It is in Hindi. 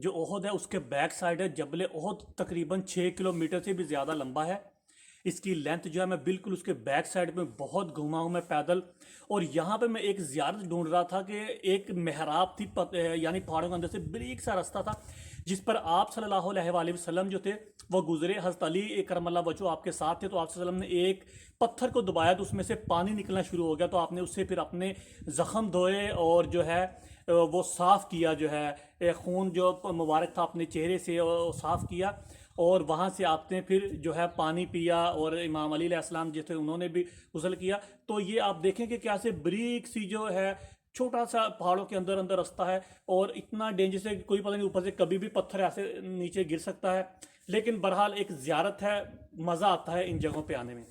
जो ओहद है उसके बैक साइड है जबल ओहद, तकरीबन 6 किलोमीटर से भी ज़्यादा लंबा है। इसकी लेंथ जो है मैं बिल्कुल उसके बैक साइड में बहुत घूमा हूँ मैं पैदल। और यहाँ पे मैं एक ज़ियारत ढूंढ रहा था कि एक मेहराब थी, यानी पहाड़ों के अंदर से बारीक सा रास्ता था जिस पर आप सल्लल्लाहु अलैहि वसल्लम जो थे वो गुजरे। हज़रत अली करमल्लाहु वजहू आपके साथ थे, तो आप सल्लल्लाहु अलैहि वसल्लम ने एक पत्थर को दबाया तो उसमें से पानी निकलना शुरू हो गया, तो आपने उससे फिर अपने ज़ख़म धोए और जो है वो साफ़ किया, जो है खून जो मुबारक था अपने चेहरे से साफ़ किया। और वहाँ से आपने फिर जो है पानी पिया और इमाम अली अलैहिस्सलाम जो थे उन्होंने भी गुस्ल किया। तो ये आप देखें कि कैसे बारीक सी जो है छोटा सा पहाड़ों के अंदर अंदर रास्ता है और इतना डेंजरस है कि कोई पता नहीं ऊपर से कभी भी पत्थर ऐसे नीचे गिर सकता है। लेकिन बहरहाल एक ज़ियारत है, मज़ा आता है इन जगहों पे आने में।